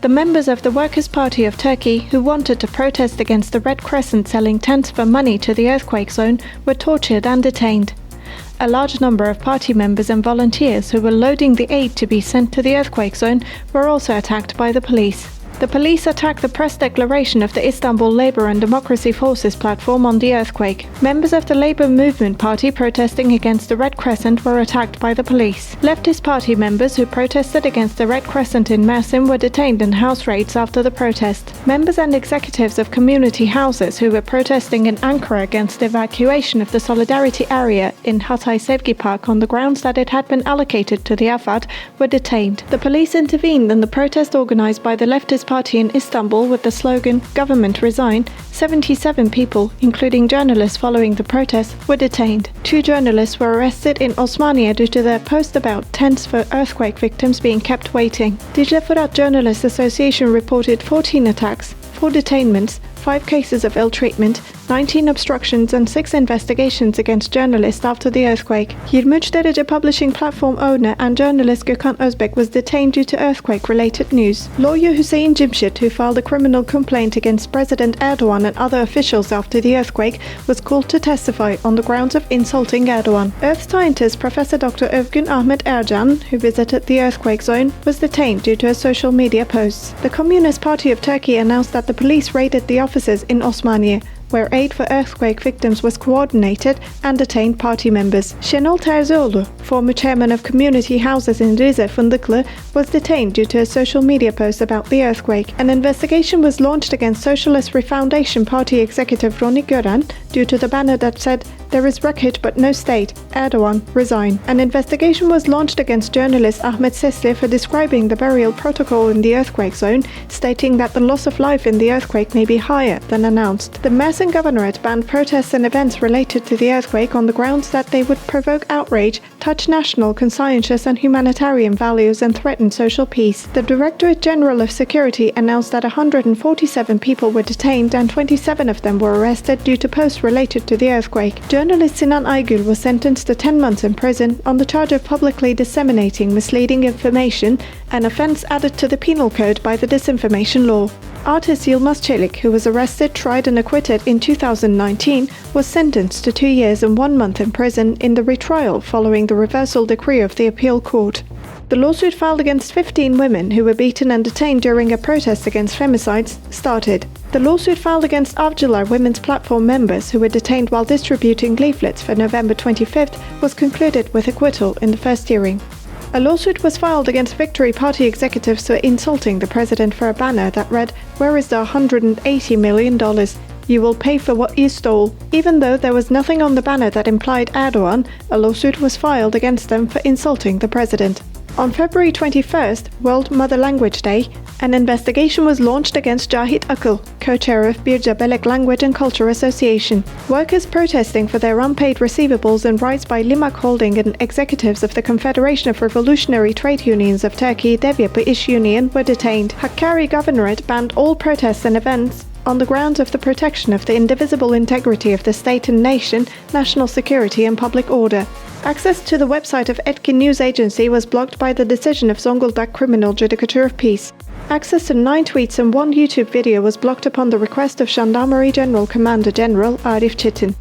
The members of the Workers' Party of Turkey who wanted to protest against the Red Crescent selling tents for money to the earthquake zone were tortured and detained. A large number of party members and volunteers who were loading the aid to be sent to the earthquake zone were also attacked by the police. The police attacked the press declaration of the Istanbul Labour and Democracy Forces platform on the earthquake. Members of the Labour Movement Party protesting against the Red Crescent were attacked by the police. Leftist party members who protested against the Red Crescent in Mersin were detained in house raids after the protest. Members and executives of community houses who were protesting in Ankara against the evacuation of the Solidarity area in Hatay Sevgi Park on the grounds that it had been allocated to the Afad were detained. The police intervened in the protest organized by the leftist party in Istanbul with the slogan "Government Resign." 77 people, including journalists following the protest, were detained. 2 journalists were arrested in Osmaniye due to their post about tents for earthquake victims being kept waiting. Dicle Fırat Journalists Association reported 14 attacks, 4 detainments, 5 cases of ill treatment, 19 obstructions and 6 investigations against journalists after the earthquake. 23 Derece publishing platform owner and journalist Gökhan Özbek was detained due to earthquake-related news. Lawyer Hüseyin Cimşit, who filed a criminal complaint against President Erdogan and other officials after the earthquake, was called to testify on the grounds of insulting Erdogan. Earth scientist Professor Dr. Övgün Ahmet Ercan, who visited the earthquake zone, was detained due to his social media posts. The Communist Party of Turkey announced that the police raided the offices in Osmaniye, where aid for earthquake victims was coordinated, and detained party members. Şenol Terzioğlu, former chairman of community houses in Rize Fındıklı, was detained due to a social media post about the earthquake. An investigation was launched against Socialist Refoundation Party executive Roni Gören due to the banner that said, "There is wreckage but no state. Erdogan, resign." An investigation was launched against journalist Ahmet Sesli for describing the burial protocol in the earthquake zone, stating that the loss of life in the earthquake may be higher than announced. The Mersin Governorate banned protests and events related to the earthquake on the grounds that they would provoke outrage, touch national, conscientious and humanitarian values and threaten social peace. The Directorate General of Security announced that 147 people were detained and 27 of them were arrested due to posts related to the earthquake. Journalist Sinan Aygül was sentenced to 10 months in prison on the charge of publicly disseminating misleading information, an offense added to the penal code by the disinformation law. Artist Yılmaz Çelik, who was arrested, tried and acquitted in 2019, was sentenced to 2 years and 1 month in prison in the retrial following the reversal decree of the appeal court. The lawsuit filed against 15 women who were beaten and detained during a protest against femicides started. The lawsuit filed against Avcılar Women's Platform members who were detained while distributing leaflets for November 25th was concluded with acquittal in the first hearing. A lawsuit was filed against Victory Party executives for insulting the president for a banner that read, "Where is the $180 million? You will pay for what you stole." Even though there was nothing on the banner that implied Erdogan, a lawsuit was filed against them for insulting the president. On February 21st, World Mother Language Day, an investigation was launched against Cahit Akıl, co-chair of Birca Belek Language and Culture Association. Workers protesting for their unpaid receivables and rights by Limak Holding and executives of the Confederation of Revolutionary Trade Unions of Turkey, Devyapı İş Union, were detained. Hakkari Governorate banned all protests and events on the grounds of the protection of the indivisible integrity of the state and nation, national security and public order. Access to the website of Etkin News Agency was blocked by the decision of Zonguldak Criminal Judicature of Peace. Access to 9 tweets and 1 YouTube video was blocked upon the request of Gendarmerie General Commander General Arif Çetin.